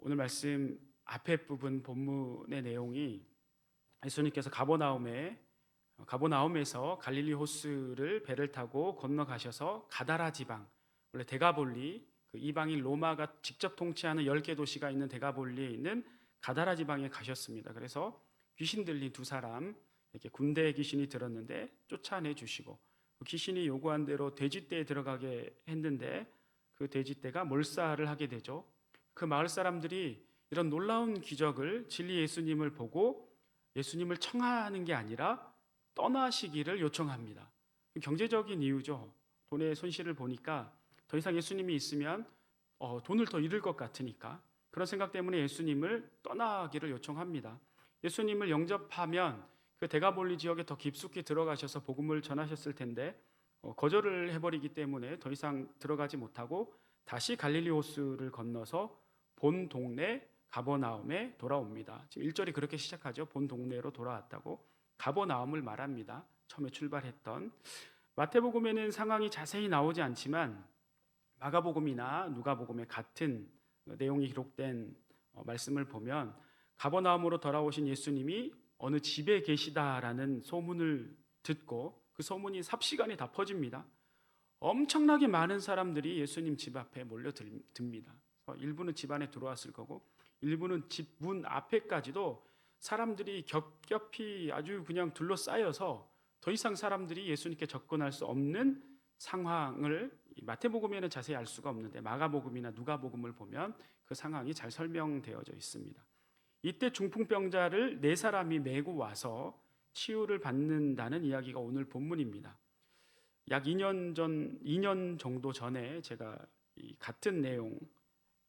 오늘 말씀 앞에 부분 본문의 내용이 예수님께서 가버나움에서 갈릴리 호수를 배를 타고 건너가셔서 가다라 지방, 원래 데가볼리, 그 이방인 로마가 직접 통치하는 10개 도시가 있는 데가볼리에 있는 가다라 지방에 가셨습니다. 그래서 귀신 들린 두 사람, 이렇게 군대 귀신이 들었는데 쫓아내 주시고, 그 귀신이 요구한 대로 돼지떼에 들어가게 했는데 그 돼지떼가 몰살을 하게 되죠. 그 마을 사람들이 이런 놀라운 기적을, 진리 예수님을 보고 예수님을 청하는 게 아니라 떠나시기를 요청합니다. 경제적인 이유죠. 돈의 손실을 보니까 더 이상 예수님이 있으면 돈을 더 잃을 것 같으니까, 그런 생각 때문에 예수님을 떠나기를 요청합니다. 예수님을 영접하면 그 데가볼리 지역에 더 깊숙이 들어가셔서 복음을 전하셨을 텐데 거절을 해버리기 때문에 더 이상 들어가지 못하고 다시 갈릴리 호수를 건너서 본 동네 가버나움에 돌아옵니다. 1절이 그렇게 시작하죠. 본 동네로 돌아왔다고 가버나움을 말합니다. 처음에 출발했던. 마태복음에는 상황이 자세히 나오지 않지만 마가복음이나 누가복음에 같은 내용이 기록된 말씀을 보면 가버나움으로 돌아오신 예수님이 어느 집에 계시다라는 소문을 듣고 그 소문이 삽시간에 다 퍼집니다. 엄청나게 많은 사람들이 예수님 집 앞에 몰려듭니다. 일부는 집 안에 들어왔을 거고 일부는 집 문 앞에까지도 사람들이 겹겹이 아주 그냥 둘러싸여서 더 이상 사람들이 예수님께 접근할 수 없는 상황을 마태복음에는 자세히 알 수가 없는데 마가복음이나 누가복음을 보면 그 상황이 잘 설명되어져 있습니다. 이때 중풍병자를 4사람이 메고 와서 치유를 받는다는 이야기가 오늘 본문입니다. 약 2년 정도 전에 제가 이 같은 내용,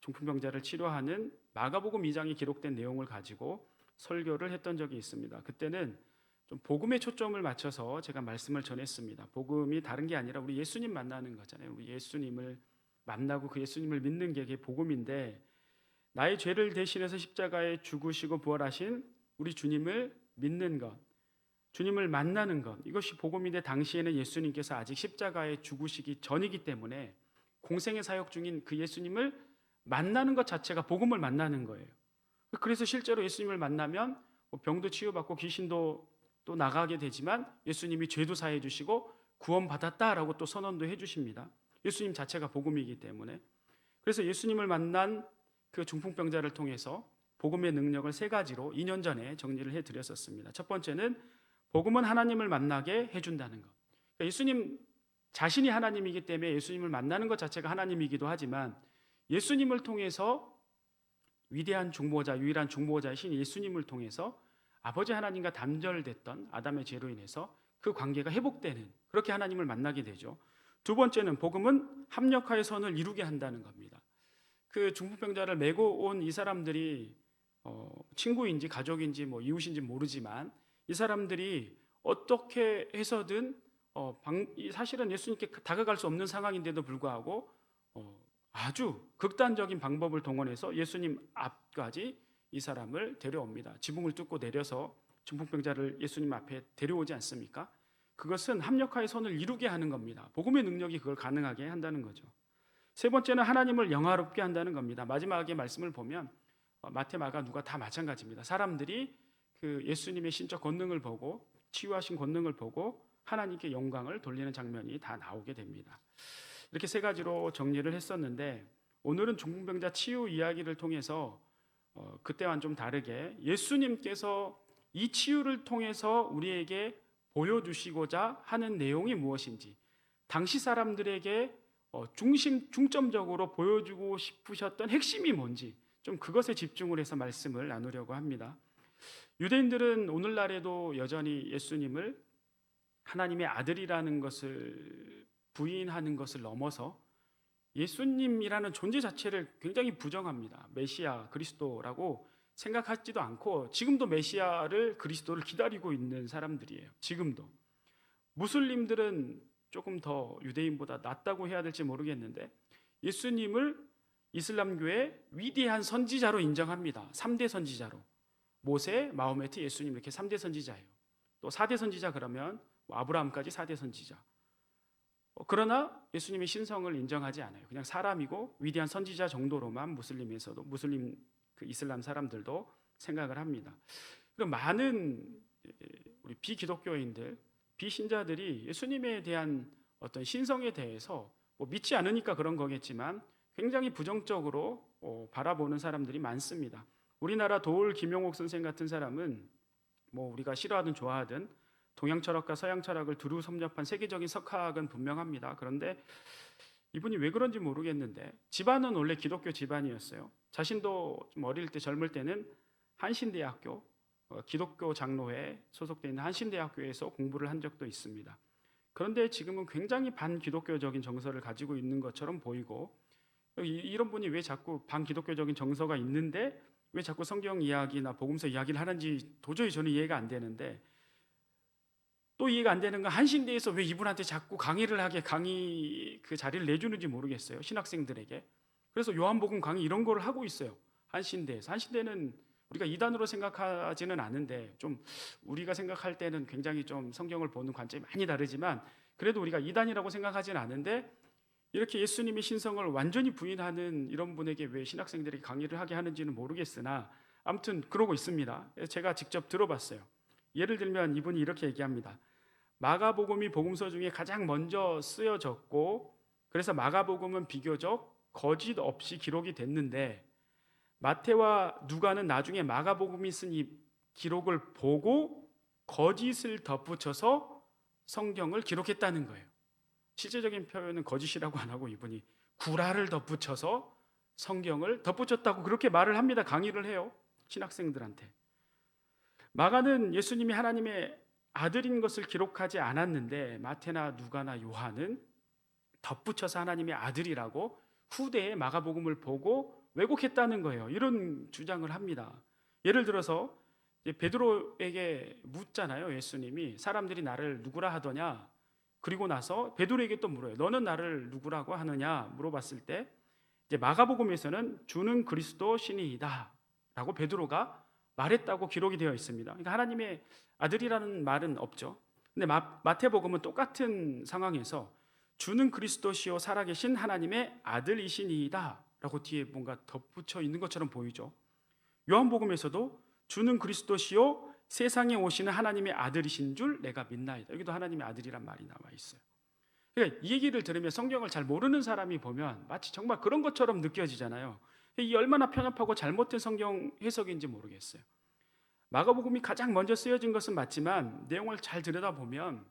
중풍병자를 치료하는 마가복음 2장에 기록된 내용을 가지고 설교를 했던 적이 있습니다. 그때는 좀 복음에 초점을 맞춰서 제가 말씀을 전했습니다. 복음이 다른 게 아니라 우리 예수님 만나는 거잖아요. 우리 예수님을 만나고 그 예수님을 믿는 게 복음인데, 나의 죄를 대신해서 십자가에 죽으시고 부활하신 우리 주님을 믿는 것, 주님을 만나는 것, 이것이 복음인데 당시에는 예수님께서 아직 십자가에 죽으시기 전이기 때문에 공생의 사역 중인 그 예수님을 만나는 것 자체가 복음을 만나는 거예요. 그래서 실제로 예수님을 만나면 병도 치유받고 귀신도 또 나가게 되지만 예수님이 죄도 사해 주시고 구원받았다라고 또 선언도 해 주십니다. 예수님 자체가 복음이기 때문에. 그래서 예수님을 만난 그 중풍병자를 통해서 복음의 능력을 3가지로 2년 전에 정리를 해드렸었습니다. 첫 번째는 복음은 하나님을 만나게 해준다는 것. 그러니까 예수님 자신이 하나님이기 때문에 예수님을 만나는 것 자체가 하나님이기도 하지만 예수님을 통해서 위대한 중보자, 유일한 중보자이신 예수님을 통해서 아버지 하나님과 단절됐던 아담의 죄로 인해서 그 관계가 회복되는, 그렇게 하나님을 만나게 되죠. 두 번째는 복음은 합력하여 선을 이루게 한다는 겁니다. 그 중풍병자를 메고 온 이 사람들이 친구인지 가족인지 이웃인지 모르지만 이 사람들이 어떻게 해서든 사실은 예수님께 다가갈 수 없는 상황인데도 불구하고 아주 극단적인 방법을 동원해서 예수님 앞까지 이 사람을 데려옵니다. 지붕을 뚫고 내려서 중풍병자를 예수님 앞에 데려오지 않습니까? 그것은 합력하여 선을 이루게 하는 겁니다. 복음의 능력이 그걸 가능하게 한다는 거죠. 세 번째는 하나님을 영화롭게 한다는 겁니다. 마지막에 말씀을 보면 마태, 마가, 누가 다 마찬가지입니다. 사람들이 그 예수님의 신적 권능을 보고 치유하신 권능을 보고 하나님께 영광을 돌리는 장면이 다 나오게 됩니다. 이렇게 3가지로 정리를 했었는데 오늘은 중풍병자 치유 이야기를 통해서 그때와는 좀 다르게 예수님께서 이 치유를 통해서 우리에게 보여주시고자 하는 내용이 무엇인지, 당시 사람들에게 중점적으로 보여주고 싶으셨던 핵심이 뭔지 좀 그것에 집중을 해서 말씀을 나누려고 합니다. 유대인들은 오늘날에도 여전히 예수님을 하나님의 아들이라는 것을 부인하는 것을 넘어서 예수님이라는 존재 자체를 굉장히 부정합니다. 메시아, 그리스도라고 생각하지도 않고 지금도 메시아를, 그리스도를 기다리고 있는 사람들이에요. 지금도. 무슬림들은 조금 더 유대인보다 낫다고 해야 될지 모르겠는데 예수님을 이슬람교의 위대한 선지자로 인정합니다. 3대 선지자로. 모세, 마호메트, 예수님, 이렇게 3대 선지자예요. 또 4대 선지자 그러면 아브라함까지 4대 선지자. 그러나 예수님의 신성을 인정하지 않아요. 그냥 사람이고 위대한 선지자 정도로만 무슬림에서도 무슬림 그 이슬람 사람들도 생각을 합니다. 그리고 많은 우리 비기독교인들, 비신자들이 예수님에 대한 어떤 신성에 대해서 뭐 믿지 않으니까 그런 거겠지만 굉장히 부정적으로 바라보는 사람들이 많습니다. 우리나라 도올 김용옥 선생 같은 사람은 뭐 우리가 싫어하든 좋아하든 동양 철학과 서양 철학을 두루 섭렵한 세계적인 석학은 분명합니다. 그런데 이분이 왜 그런지 모르겠는데 집안은 원래 기독교 집안이었어요. 자신도 좀 어릴 때 젊을 때는 한신대학교 기독교 장로회에 소속되어 있는 한신대학교에서 공부를 한 적도 있습니다. 그런데 지금은 굉장히 반기독교적인 정서를 가지고 있는 것처럼 보이고 이런 분이 왜 자꾸 반기독교적인 정서가 있는데 왜 자꾸 성경 이야기나 복음서 이야기를 하는지 도저히 저는 이해가 안 되는데 또 이해가 안 되는 건 한신대에서 왜 이분한테 자꾸 강의를 하게 강의 그 자리를 내주는지 모르겠어요. 신학생들에게. 그래서 요한복음 강의 이런 거를 하고 있어요. 한신대에서. 한신대는 우리가 이단으로 생각하지는 않은데 좀 우리가 생각할 때는 굉장히 좀 성경을 보는 관점이 많이 다르지만 그래도 우리가 이단이라고 생각하지는 않은데 이렇게 예수님의 신성을 완전히 부인하는 이런 분에게 왜 신학생들이 강의를 하게 하는지는 모르겠으나 아무튼 그러고 있습니다. 제가 직접 들어봤어요. 예를 들면 이분이 이렇게 얘기합니다. 마가복음이 복음서 중에 가장 먼저 쓰여졌고 그래서 마가복음은 비교적 거짓 없이 기록이 됐는데 마태와 누가는 나중에 마가복음이 쓴 이 기록을 보고 거짓을 덧붙여서 성경을 기록했다는 거예요. 실제적인 표현은 거짓이라고 안 하고 이분이 구라를 덧붙여서 성경을 덧붙였다고 그렇게 말을 합니다. 강의를 해요. 신학생들한테. 마가는 예수님이 하나님의 아들인 것을 기록하지 않았는데 마태나 누가나 요한은 덧붙여서 하나님의 아들이라고 후대에 마가복음을 보고 왜곡했다는 거예요. 이런 주장을 합니다. 예를 들어서 베드로에게 묻잖아요. 예수님이 사람들이 나를 누구라 하더냐. 그리고 나서 베드로에게 또 물어요. 너는 나를 누구라고 하느냐 물어봤을 때 이제 마가복음에서는 주는 그리스도 신이이다 라고 베드로가 말했다고 기록이 되어 있습니다. 그러니까 하나님의 아들이라는 말은 없죠. 근데 마태복음은 똑같은 상황에서 주는 그리스도시요 살아계신 하나님의 아들이시니이다 라고 뒤에 뭔가 덧붙여 있는 것처럼 보이죠. 요한복음에서도 주는 그리스도시요 세상에 오시는 하나님의 아들이신 줄 내가 믿나이다. 여기도 하나님의 아들이란 말이 나와 있어요. 그러니까 이 얘기를 들으면 성경을 잘 모르는 사람이 보면 마치 정말 그런 것처럼 느껴지잖아요. 이게 얼마나 편협하고 잘못된 성경 해석인지 모르겠어요. 마가복음이 가장 먼저 쓰여진 것은 맞지만 내용을 잘 들여다보면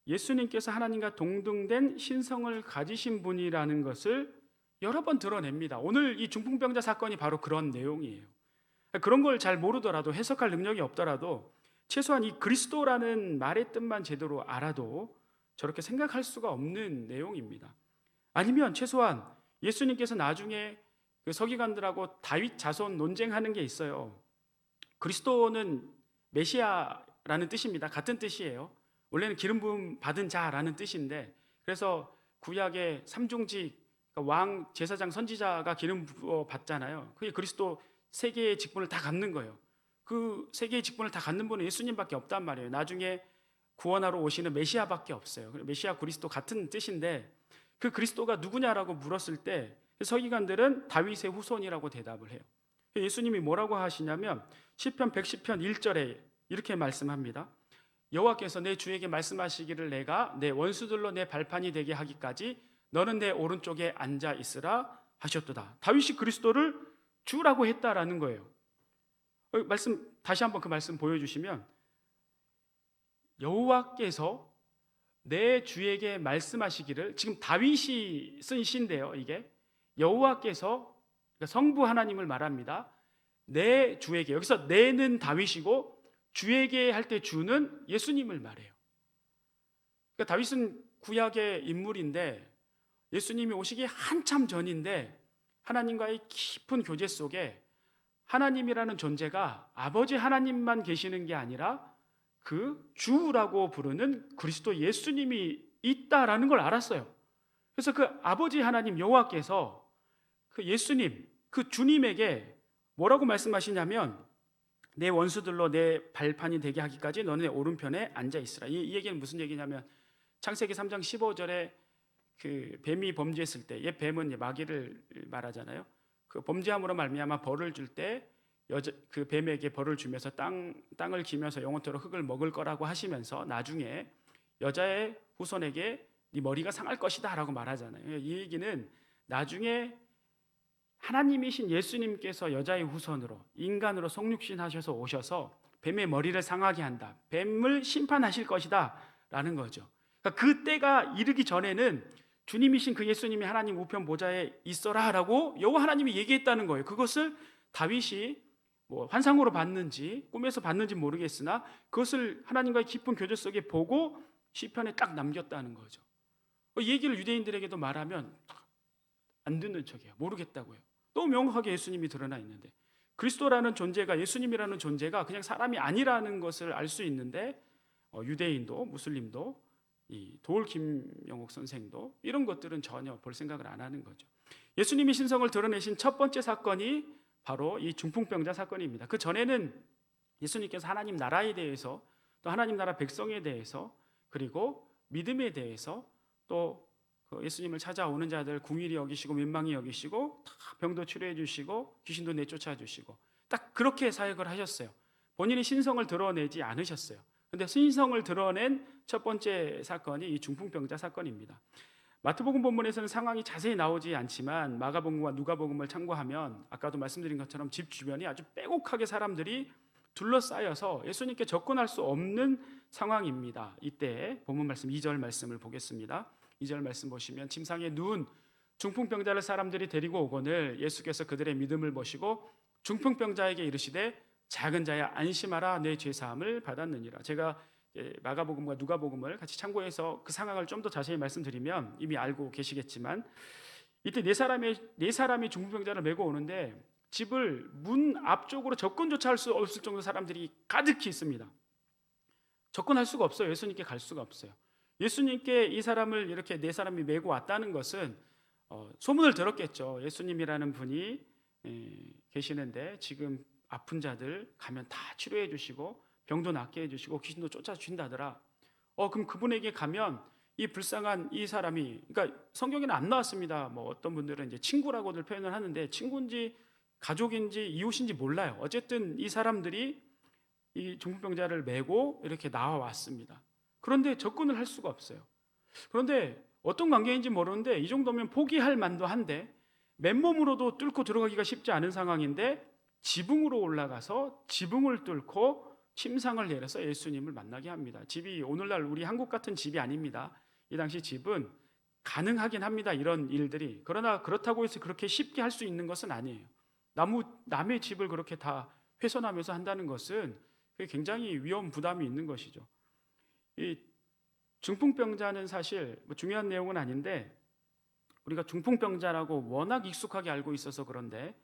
예수님께서 하나님과 동등된 신성을 가지신 분이라는 것을 여러 번 드러냅니다. 오늘 이 중풍병자 사건이 바로 그런 내용이에요. 그런 걸 잘 모르더라도 해석할 능력이 없더라도 최소한 이 그리스도라는 말의 뜻만 제대로 알아도 저렇게 생각할 수가 없는 내용입니다. 아니면 최소한 예수님께서 나중에 그 서기관들하고 다윗 자손 논쟁하는 게 있어요. 그리스도는 메시아라는 뜻입니다. 같은 뜻이에요. 원래는 기름 부음 받은 자라는 뜻인데 그래서 구약의 삼중직 그러니까 왕, 제사장, 선지자가 기름 부어 받잖아요. 그게 그리스도 세 개의 직분을 다 갖는 거예요. 그 세 개의 직분을 다 갖는 분은 예수님밖에 없단 말이에요. 나중에 구원하러 오시는 메시아밖에 없어요. 메시아 그리스도 같은 뜻인데 그 그리스도가 누구냐라고 물었을 때 서기관들은 다윗의 후손이라고 대답을 해요. 예수님이 뭐라고 하시냐면 시편 110편 1절에 이렇게 말씀합니다. 여호와께서 내 주에게 말씀하시기를 내가 내 원수들로 내 발판이 되게 하기까지 너는 내 오른쪽에 앉아 있으라 하셨도다. 다윗이 그리스도를 주라고 했다라는 거예요. 말씀 다시 한번 그 말씀 보여주시면 여호와께서 내 주에게 말씀하시기를 지금 다윗이 쓴 시인데요. 이게 여호와께서 그러니까 성부 하나님을 말합니다. 내 주에게 여기서 내는 다윗이고 주에게 할 때 주는 예수님을 말해요. 그러니까 다윗은 구약의 인물인데 예수님이 오시기 한참 전인데 하나님과의 깊은 교제 속에 하나님이라는 존재가 아버지 하나님만 계시는 게 아니라 그 주라고 부르는 그리스도 예수님이 있다라는 걸 알았어요. 그래서 그 아버지 하나님 여호와께서 그 예수님, 그 주님에게 뭐라고 말씀하시냐면 내 원수들로 내 발판이 되게 하기까지 너는 내 오른편에 앉아 있으라. 이 얘기는 무슨 얘기냐면 창세기 3장 15절에 그 뱀이 범죄했을 때, 옛 뱀은 마귀를 말하잖아요. 그 범죄함으로 말미암아 벌을 줄 때 그 뱀에게 벌을 주면서 땅을 기면서 영원토록 흙을 먹을 거라고 하시면서 나중에 여자의 후손에게 네 머리가 상할 것이다 라고 말하잖아요. 이 얘기는 나중에 하나님이신 예수님께서 여자의 후손으로 인간으로 성육신하셔서 오셔서 뱀의 머리를 상하게 한다, 뱀을 심판하실 것이다 라는 거죠. 그러니까 그 때가 이르기 전에는 주님이신 그 예수님이 하나님 우편 보좌에 있어라 라고 여호와 하나님이 얘기했다는 거예요. 그것을 다윗이 뭐 환상으로 봤는지 꿈에서 봤는지 모르겠으나 그것을 하나님과의 깊은 교제 속에 보고 시편에 딱 남겼다는 거죠. 이 얘기를 유대인들에게도 말하면 안 듣는 척이에요. 모르겠다고요. 너무 명확하게 예수님이 드러나 있는데, 그리스도라는 존재가, 예수님이라는 존재가 그냥 사람이 아니라는 것을 알 수 있는데 유대인도 무슬림도 이 도올 김영옥 선생도 이런 것들은 전혀 볼 생각을 안 하는 거죠. 예수님이 신성을 드러내신 첫 번째 사건이 바로 이 중풍병자 사건입니다. 그 전에는 예수님께서 하나님 나라에 대해서, 또 하나님 나라 백성에 대해서, 그리고 믿음에 대해서, 또 예수님을 찾아오는 자들 궁일이 여기시고 민망히 여기시고 다 병도 치료해 주시고 귀신도 내쫓아 주시고 딱 그렇게 사역을 하셨어요. 본인이 신성을 드러내지 않으셨어요. 그런데 신성을 드러낸 첫 번째 사건이 이 중풍병자 사건입니다. 마태복음 본문에서는 상황이 자세히 나오지 않지만 마가복음과 누가복음을 참고하면 아까도 말씀드린 것처럼 집 주변이 아주 빼곡하게 사람들이 둘러싸여서 예수님께 접근할 수 없는 상황입니다. 이때 본문 말씀 2절 말씀을 보겠습니다. 2절 말씀 보시면 침상에 누운 중풍병자를 사람들이 데리고 오거늘 예수께서 그들의 믿음을 보시고 중풍병자에게 이르시되 작은 자야 안심하라 내 죄사함을 받았느니라. 제가 마가복음과 누가복음을 같이 참고해서 그 상황을 좀 더 자세히 말씀드리면 이미 알고 계시겠지만, 이때 네 사람이 중풍병자를 메고 오는데 집을 문 앞쪽으로 접근조차 할 수 없을 정도 사람들이 가득히 있습니다. 접근할 수가 없어요. 예수님께 갈 수가 없어요. 예수님께 이 사람을 이렇게 네 사람이 메고 왔다는 것은 소문을 들었겠죠. 예수님이라는 분이 계시는데 지금 아픈 자들 가면 다 치료해 주시고 병도 낫게 해 주시고 귀신도 쫓아 주신다더라. 그럼 그분에게 가면 이 불쌍한 이 사람이, 그러니까 성경에는 안 나왔습니다. 뭐 어떤 분들은 이제 친구라고들 표현을 하는데 친구인지 가족인지 이웃인지 몰라요. 어쨌든 이 사람들이 이 중풍병자를 메고 이렇게 나와왔습니다. 그런데 접근을 할 수가 없어요. 그런데 어떤 관계인지 모르는데 이 정도면 포기할 만도 한데 맨몸으로도 뚫고 들어가기가 쉽지 않은 상황인데 지붕으로 올라가서 지붕을 뚫고 침상을 내려서 예수님을 만나게 합니다. 집이 오늘날 우리 한국 같은 집이 아닙니다. 이 당시 집은 가능하긴 합니다. 이런 일들이. 그러나 그렇다고 해서 그렇게 쉽게 할 수 있는 것은 아니에요. 남의 집을 그렇게 다 훼손하면서 한다는 것은 굉장히 위험 부담이 있는 것이죠. 이 중풍병자는 사실 뭐 중요한 내용은 아닌데 우리가 중풍병자라고 워낙 익숙하게 알고 있어서 그런데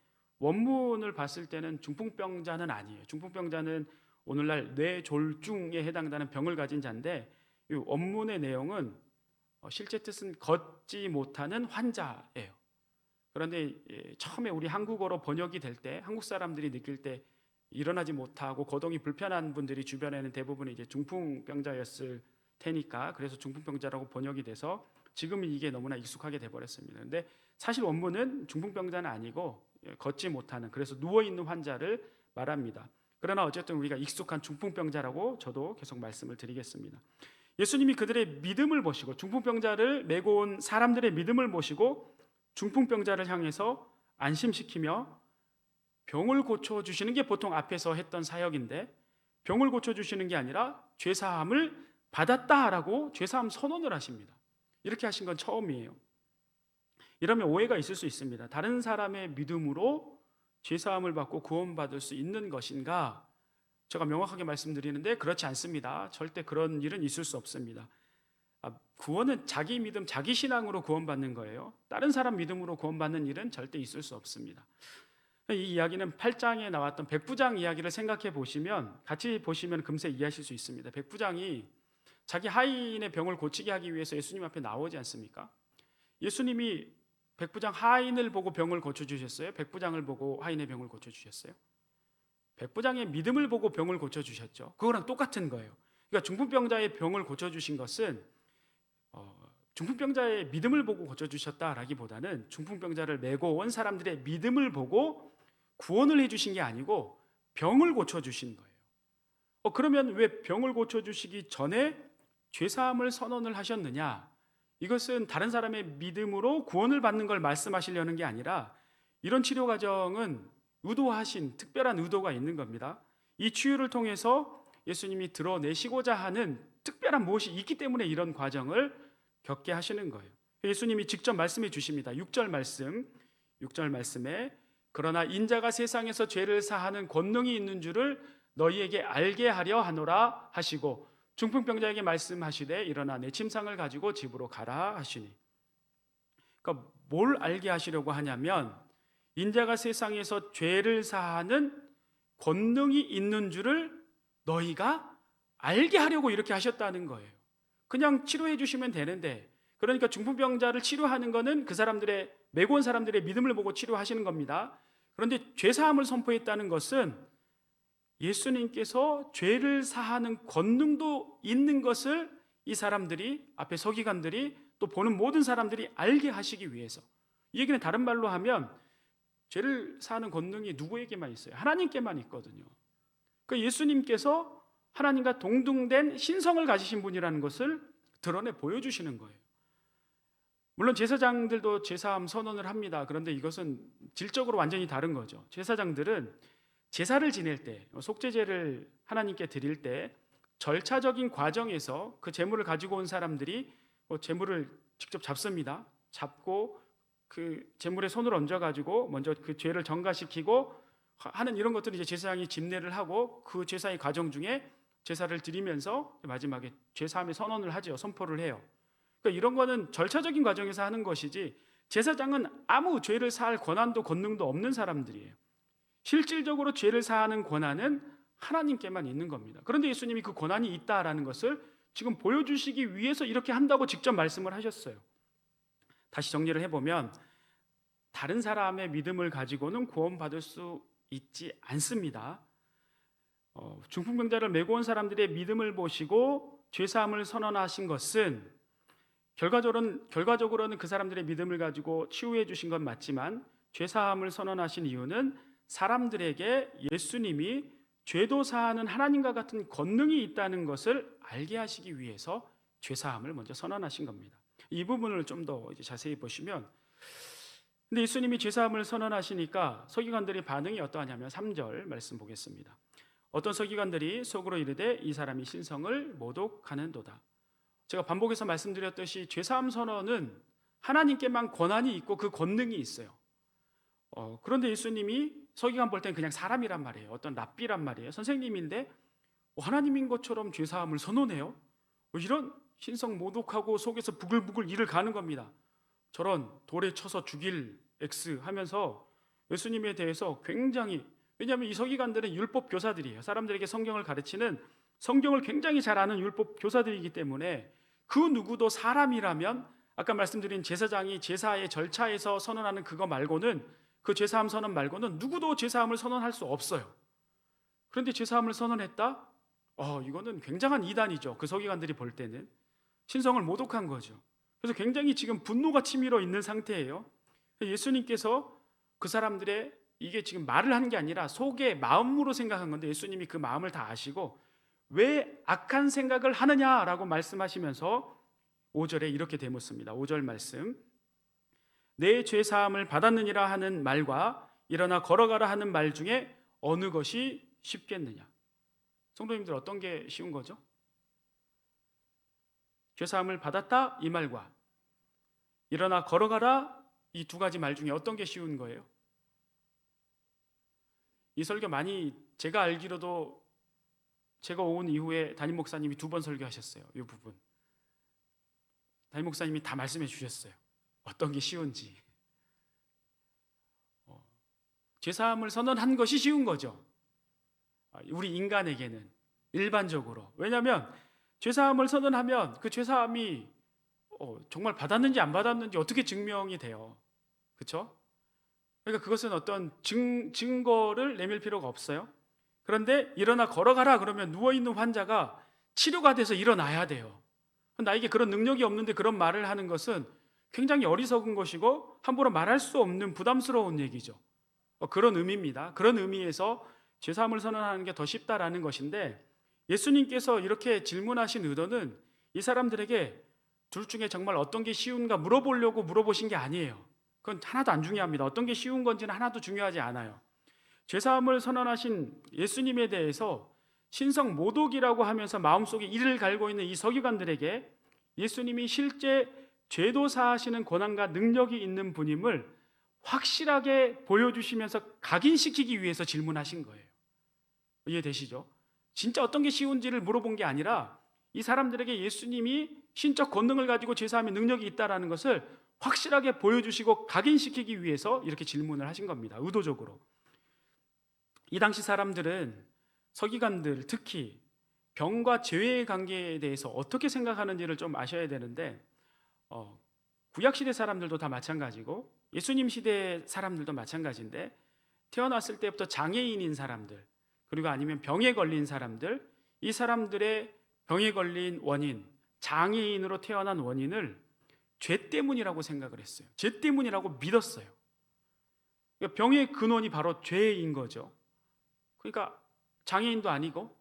원문을 봤을 때는 중풍병자는 아니에요. 중풍병자는 오늘날 뇌졸중에 해당되는 병을 가진 자인데 이 원문의 내용은 실제 뜻은 걷지 못하는 환자예요. 그런데 처음에 우리 한국어로 번역이 될 때 한국 사람들이 느낄 때 일어나지 못하고 거동이 불편한 분들이 주변에는 대부분 이제 중풍병자였을 테니까 그래서 중풍병자라고 번역이 돼서 지금은 이게 너무나 익숙하게 돼버렸습니다. 그런데 사실 원문은 중풍병자는 아니고 걷지 못하는, 그래서 누워있는 환자를 말합니다. 그러나 어쨌든 우리가 익숙한 중풍병자라고 저도 계속 말씀을 드리겠습니다. 예수님이 그들의 믿음을 보시고 중풍병자를 메고 온 사람들의 믿음을 보시고 중풍병자를 향해서 안심시키며 병을 고쳐주시는 게 보통 앞에서 했던 사역인데 병을 고쳐주시는 게 아니라 죄사함을 받았다라고 죄사함 선언을 하십니다. 이렇게 하신 건 처음이에요. 이러면 오해가 있을 수 있습니다. 다른 사람의 믿음으로 죄사함을 받고 구원받을 수 있는 것인가? 제가 명확하게 말씀드리는데 그렇지 않습니다. 절대 그런 일은 있을 수 없습니다. 구원은 자기 믿음, 자기 신앙으로 구원받는 거예요. 다른 사람 믿음으로 구원받는 일은 절대 있을 수 없습니다. 이 이야기는 8장에 나왔던 백부장 이야기를 생각해 보시면, 같이 보시면 금세 이해하실 수 있습니다. 백부장이 자기 하인의 병을 고치게 하기 위해서 예수님 앞에 나오지 않습니까? 예수님이 백부장 하인을 보고 병을 고쳐주셨어요? 백부장을 보고 하인의 병을 고쳐주셨어요? 백부장의 믿음을 보고 병을 고쳐주셨죠. 그거랑 똑같은 거예요. 그러니까 중풍병자의 병을 고쳐주신 것은 중풍병자의 믿음을 보고 고쳐주셨다라기보다는 중풍병자를 메고 온 사람들의 믿음을 보고 구원을 해주신 게 아니고 병을 고쳐주신 거예요. 그러면 왜 병을 고쳐주시기 전에 죄사함을 선언을 하셨느냐? 이것은 다른 사람의 믿음으로 구원을 받는 걸 말씀하시려는 게 아니라 이런 치료 과정은 의도하신 특별한 의도가 있는 겁니다. 이 치유를 통해서 예수님이 드러내시고자 하는 특별한 무엇이 있기 때문에 이런 과정을 겪게 하시는 거예요. 예수님이 직접 말씀해 주십니다. 6절 말씀에 그러나 인자가 세상에서 죄를 사하는 권능이 있는 줄을 너희에게 알게 하려 하노라 하시고 중풍병자에게 말씀하시되 일어나 내 침상을 가지고 집으로 가라 하시니. 그러니까 뭘 알게 하시려고 하냐면 인자가 세상에서 죄를 사하는 권능이 있는 줄을 너희가 알게 하려고 이렇게 하셨다는 거예요. 그냥 치료해 주시면 되는데, 그러니까 중풍병자를 치료하는 거는 그 사람들의 메고 온 사람들의 믿음을 보고 치료하시는 겁니다. 그런데 죄사함을 선포했다는 것은 예수님께서 죄를 사하는 권능도 있는 것을 이 사람들이, 앞에 서기관들이 또 보는 모든 사람들이 알게 하시기 위해서. 이 얘기는 다른 말로 하면 죄를 사하는 권능이 누구에게만 있어요? 하나님께만 있거든요. 그러니까 예수님께서 하나님과 동등된 신성을 가지신 분이라는 것을 드러내 보여주시는 거예요. 물론 제사장들도 제사함 선언을 합니다. 그런데 이것은 질적으로 완전히 다른 거죠. 제사장들은 제사를 지낼 때, 속죄제를 하나님께 드릴 때 절차적인 과정에서 그 제물을 가지고 온 사람들이 제물을 직접 잡습니다. 잡고 그 제물에 손을 얹어가지고 먼저 그 죄를 정가시키고 하는 이런 것들을 이제 제사장이 집례를 하고 그 제사의 과정 중에 제사를 드리면서 마지막에 죄사함의 선언을 하죠. 선포를 해요. 그러니까 이런 거는 절차적인 과정에서 하는 것이지 제사장은 아무 죄를 사할 권한도 권능도 없는 사람들이에요. 실질적으로 죄를 사하는 권한은 하나님께만 있는 겁니다. 그런데 예수님이 그 권한이 있다라는 것을 지금 보여주시기 위해서 이렇게 한다고 직접 말씀을 하셨어요. 다시 정리를 해보면 다른 사람의 믿음을 가지고는 구원받을 수 있지 않습니다. 중풍병자를 메고 온 사람들의 믿음을 보시고 죄사함을 선언하신 것은 결과적으로는 그 사람들의 믿음을 가지고 치유해 주신 건 맞지만 죄사함을 선언하신 이유는 사람들에게 예수님이 죄도 사하는 하나님과 같은 권능이 있다는 것을 알게 하시기 위해서 죄사함을 먼저 선언하신 겁니다. 이 부분을 좀 더 자세히 보시면, 근데 예수님이 죄사함을 선언하시니까 서기관들의 반응이 어떠하냐면 3절 말씀 보겠습니다. 어떤 서기관들이 속으로 이르되 이 사람이 신성을 모독하는도다. 제가 반복해서 말씀드렸듯이 죄사함 선언은 하나님께만 권한이 있고 그 권능이 있어요. 그런데 예수님이 서기관 볼 땐 그냥 사람이란 말이에요. 어떤 랍비란 말이에요. 선생님인데 하나님인 것처럼 죄사함을 선언해요. 이런 신성 모독하고 속에서 부글부글 이를 가는 겁니다. 저런 돌에 쳐서 죽일 X 하면서 예수님에 대해서 굉장히, 왜냐하면 이 서기관들은 율법 교사들이에요. 사람들에게 성경을 가르치는, 성경을 굉장히 잘 아는 율법 교사들이기 때문에 그 누구도 사람이라면 아까 말씀드린 제사장이 제사의 절차에서 선언하는 그거 말고는, 그 죄사함 선언 말고는 누구도 죄사함을 선언할 수 없어요. 그런데 죄사함을 선언했다? 이거는 굉장한 이단이죠. 그 서기관들이 볼 때는 신성을 모독한 거죠. 그래서 굉장히 지금 분노가 치밀어 있는 상태예요. 예수님께서 그 사람들의, 이게 지금 말을 한 게 아니라 속에 마음으로 생각한 건데 예수님이 그 마음을 다 아시고 왜 악한 생각을 하느냐라고 말씀하시면서 5절에 이렇게 되묻습니다. 5절 말씀, 내 죄사함을 받았느니라 하는 말과 일어나 걸어가라 하는 말 중에 어느 것이 쉽겠느냐. 성도님들, 어떤 게 쉬운 거죠? 죄사함을 받았다 이 말과 일어나 걸어가라 이 두 가지 말 중에 어떤 게 쉬운 거예요? 이 설교 많이, 제가 알기로도 제가 온 이후에 담임 목사님이 2번 설교하셨어요. 이 부분 담임 목사님이 다 말씀해 주셨어요. 어떤 게 쉬운지. 죄사함을 선언한 것이 쉬운 거죠. 우리 인간에게는 일반적으로. 왜냐하면 죄사함을 선언하면 그 죄사함이 정말 받았는지 안 받았는지 어떻게 증명이 돼요? 그렇죠? 그러니까 그것은 어떤 증거를 내밀 필요가 없어요. 그런데 일어나 걸어가라 그러면 누워있는 환자가 치료가 돼서 일어나야 돼요. 나에게 그런 능력이 없는데 그런 말을 하는 것은 굉장히 어리석은 것이고 함부로 말할 수 없는 부담스러운 얘기죠. 그런 의미입니다. 그런 의미에서 죄사함을 선언하는 게 더 쉽다라는 것인데, 예수님께서 이렇게 질문하신 의도는 이 사람들에게 둘 중에 정말 어떤 게 쉬운가 물어보려고 물어보신 게 아니에요. 그건 하나도 안 중요합니다. 어떤 게 쉬운 건지는 하나도 중요하지 않아요. 죄사함을 선언하신 예수님에 대해서 신성 모독이라고 하면서 마음속에 이를 갈고 있는 이 서기관들에게 예수님이 실제 죄도 사하시는 권한과 능력이 있는 분임을 확실하게 보여주시면서 각인시키기 위해서 질문하신 거예요. 이해되시죠? 진짜 어떤 게 쉬운지를 물어본 게 아니라 이 사람들에게 예수님이 신적 권능을 가지고 죄사함의 능력이 있다는 것을 확실하게 보여주시고 각인시키기 위해서 이렇게 질문을 하신 겁니다. 의도적으로. 이 당시 사람들은, 서기관들 특히 병과 죄의 관계에 대해서 어떻게 생각하는지를 좀 아셔야 되는데, 구약시대 사람들도 다 마찬가지고 예수님 시대 사람들도 마찬가지인데, 태어났을 때부터 장애인인 사람들, 그리고 아니면 병에 걸린 사람들, 이 사람들의 병에 걸린 원인, 장애인으로 태어난 원인을 죄 때문이라고 생각을 했어요. 죄 때문이라고 믿었어요. 그러니까 병의 근원이 바로 죄인 거죠. 그러니까 장애인도 아니고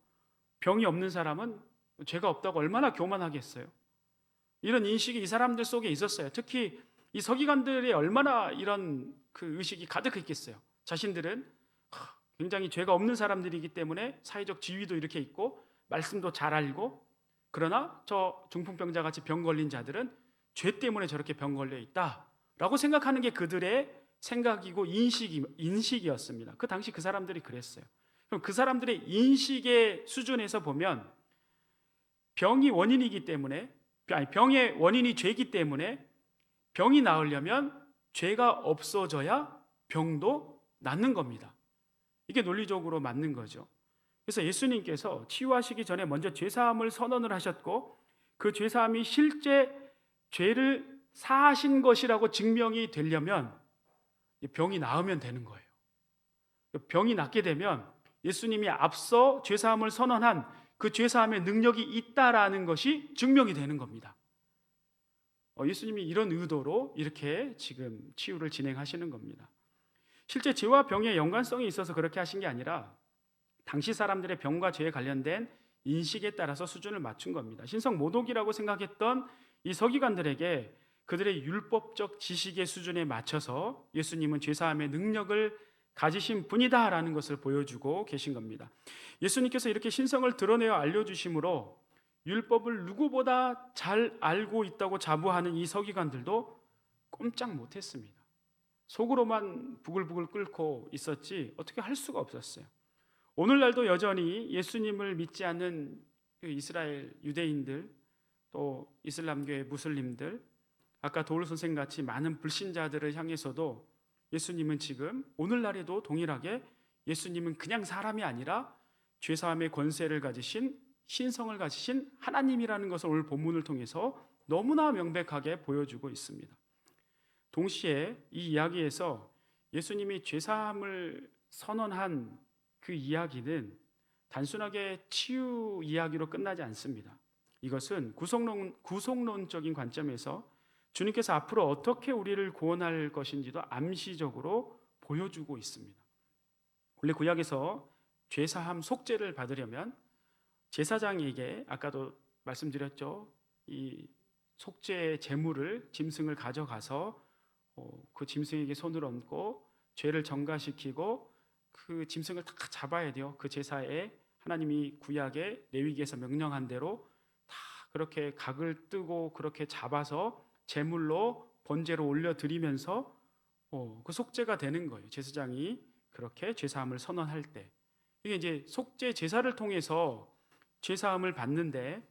병이 없는 사람은 죄가 없다고 얼마나 교만하겠어요. 이런 인식이 이 사람들 속에 있었어요. 특히 이 서기관들이 얼마나 이런 그 의식이 가득했겠어요. 자신들은 굉장히 죄가 없는 사람들이기 때문에 사회적 지위도 이렇게 있고 말씀도 잘 알고, 그러나 저 중풍병자 같이 병 걸린 자들은 죄 때문에 저렇게 병 걸려 있다라고 생각하는 게 그들의 생각이고 인식이었습니다. 그 당시 그 사람들이 그랬어요. 그럼 그 사람들의 인식의 수준에서 보면 병이 원인이기 때문에, 병의 원인이 죄이기 때문에 병이 나으려면 죄가 없어져야 병도 낫는 겁니다. 이게 논리적으로 맞는 거죠. 그래서 예수님께서 치유하시기 전에 먼저 죄사함을 선언을 하셨고, 그 죄사함이 실제 죄를 사하신 것이라고 증명이 되려면 병이 나으면 되는 거예요. 병이 낫게 되면 예수님이 앞서 죄사함을 선언한 그 죄사함의 능력이 있다라는 것이 증명이 되는 겁니다. 예수님이 이런 의도로 이렇게 지금 치유를 진행하시는 겁니다. 실제 죄와 병의 연관성이 있어서 그렇게 하신 게 아니라 당시 사람들의 병과 죄에 관련된 인식에 따라서 수준을 맞춘 겁니다. 신성 모독이라고 생각했던 이 서기관들에게 그들의 율법적 지식의 수준에 맞춰서 예수님은 죄사함의 능력을 가지신 분이다라는 것을 보여주고 계신 겁니다. 예수님께서 이렇게 신성을 드러내어 알려주심으로 율법을 누구보다 잘 알고 있다고 자부하는 이 서기관들도 꼼짝 못했습니다. 속으로만 부글부글 끓고 있었지 어떻게 할 수가 없었어요. 오늘날도 여전히 예수님을 믿지 않는 그 이스라엘 유대인들, 또 이슬람교의 무슬림들, 아까 도울 선생같이 많은 불신자들을 향해서도 예수님은 지금 오늘날에도 동일하게 예수님은 그냥 사람이 아니라 죄사함의 권세를 가지신, 신성을 가지신 하나님이라는 것을 오늘 본문을 통해서 너무나 명백하게 보여주고 있습니다. 동시에 이 이야기에서 예수님이 죄사함을 선언한 그 이야기는 단순하게 치유 이야기로 끝나지 않습니다. 이것은 구속론적인 관점에서 주님께서 앞으로 어떻게 우리를 구원할 것인지도 암시적으로 보여주고 있습니다. 원래 구약에서 죄사함 속죄를 받으려면 제사장에게, 아까도 말씀드렸죠, 이 속죄 제물을, 짐승을 가져가서 그 짐승에게 손을 얹고 죄를 전가시키고 그 짐승을 다 잡아야 돼요. 그 제사에 하나님이 구약에 레위기에서 명령한 대로 다 그렇게 각을 뜨고 그렇게 잡아서 제물로 번제로 올려드리면서 그 속죄가 되는 거예요. 제사장이 그렇게 죄사함을 선언할 때, 이게 이제 속죄 제사를 통해서 죄사함을 받는데,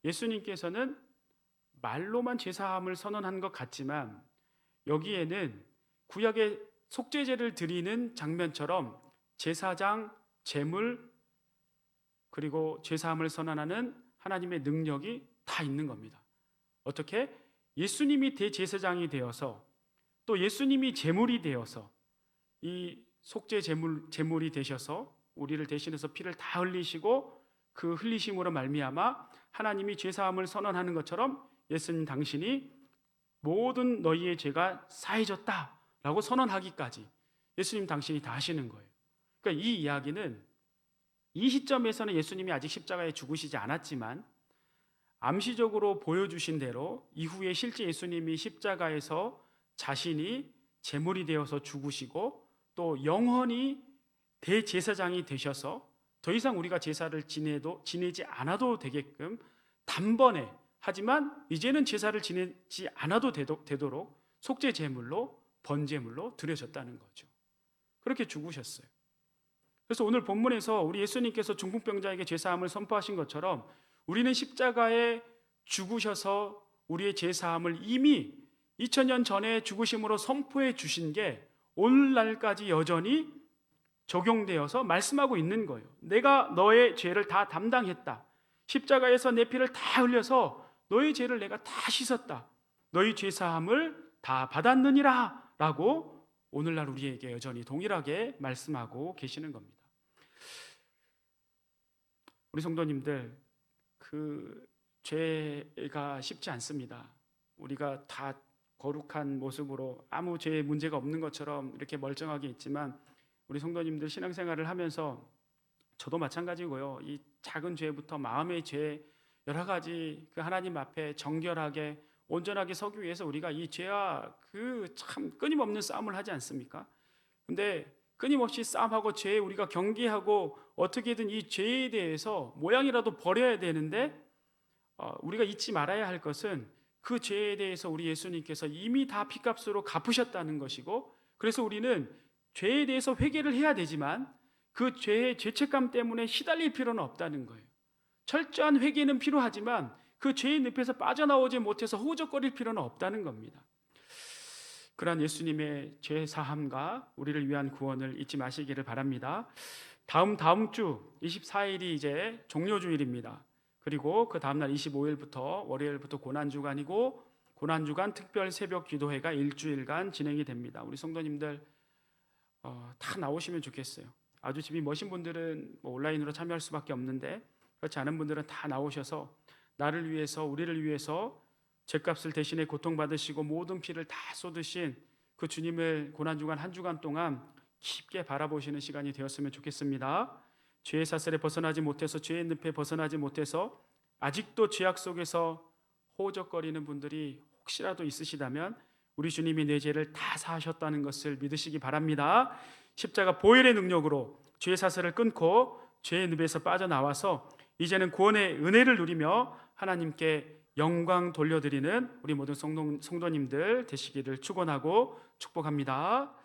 예수님께서는 말로만 죄사함을 선언한 것 같지만 여기에는 구약의 속죄제를 드리는 장면처럼 제사장, 제물, 그리고 죄사함을 선언하는 하나님의 능력이 다 있는 겁니다. 어떻게? 예수님이 대제사장이 되어서 또 예수님이 제물이 되어서 이 속죄 제물이 되셔서 우리를 대신해서 피를 다 흘리시고 그 흘리심으로 말미암아 하나님이 죄사함을 선언하는 것처럼 예수님 당신이 모든 너희의 죄가 사해졌다라고 선언하기까지 예수님 당신이 다 하시는 거예요. 그러니까 이 이야기는 이 시점에서는 예수님이 아직 십자가에 죽으시지 않았지만 암시적으로 보여주신 대로 이후에 실제 예수님이 십자가에서 자신이 제물이 되어서 죽으시고 또 영원히 대제사장이 되셔서 더 이상 우리가 제사를 지내지 않아도 되게끔 단번에, 하지만 이제는 제사를 지내지 않아도 되도록 속죄 제물로, 번제물로 드려졌다는 거죠. 그렇게 죽으셨어요. 그래서 오늘 본문에서 우리 예수님께서 중풍병자에게 죄사함을 선포하신 것처럼 우리는 십자가에 죽으셔서 우리의 죄사함을 이미 2000년 전에 죽으심으로 선포해 주신 게 오늘날까지 여전히 적용되어서 말씀하고 있는 거예요. 내가 너의 죄를 다 담당했다. 십자가에서 내 피를 다 흘려서 너의 죄를 내가 다 씻었다. 너희 죄사함을 다 받았느니라 라고 오늘날 우리에게 여전히 동일하게 말씀하고 계시는 겁니다. 우리 성도님들, 그 죄가 쉽지 않습니다. 우리가 다 거룩한 모습으로 아무 죄에 문제가 없는 것처럼 이렇게 멀쩡하게 있지만 우리 성도님들 신앙생활을 하면서 저도 마찬가지고요. 이 작은 죄부터 마음의 죄, 여러 가지 그 하나님 앞에 정결하게 온전하게 서기 위해서 우리가 이 죄와 그 참 끊임없는 싸움을 하지 않습니까? 근데 끊임없이 싸움하고 죄에 우리가 경계하고 어떻게든 이 죄에 대해서 모양이라도 버려야 되는데 우리가 잊지 말아야 할 것은 그 죄에 대해서 우리 예수님께서 이미 다 피값으로 갚으셨다는 것이고, 그래서 우리는 죄에 대해서 회개를 해야 되지만 그 죄의 죄책감 때문에 시달릴 필요는 없다는 거예요. 철저한 회개는 필요하지만 그 죄의 늪에서 빠져나오지 못해서 허우적거릴 필요는 없다는 겁니다. 그러한 예수님의 죄 사함과 우리를 위한 구원을 잊지 마시기를 바랍니다. 다음 주 24일이 이제 종료주일입니다. 그리고 그 다음날 25일부터 월요일부터 고난주간이고, 고난주간 특별 새벽 기도회가 일주일간 진행이 됩니다. 우리 성도님들 다 나오시면 좋겠어요. 아주 집이 머신 분들은 온라인으로 참여할 수밖에 없는데, 그렇지 않은 분들은 다 나오셔서 나를 위해서, 우리를 위해서 죄값을 대신에 고통받으시고 모든 피를 다 쏟으신 그 주님을 고난주간 한 주간 동안 깊게 바라보시는 시간이 되었으면 좋겠습니다. 죄의 사슬에 벗어나지 못해서, 죄의 늪에 벗어나지 못해서 아직도 죄악 속에서 호적거리는 분들이 혹시라도 있으시다면 우리 주님이 내 죄를 다 사하셨다는 것을 믿으시기 바랍니다. 십자가 보혈의 능력으로 죄의 사슬을 끊고 죄의 늪에서 빠져나와서 이제는 구원의 은혜를 누리며 하나님께 영광 돌려드리는 우리 모든 성도님들 되시기를 축원하고 축복합니다.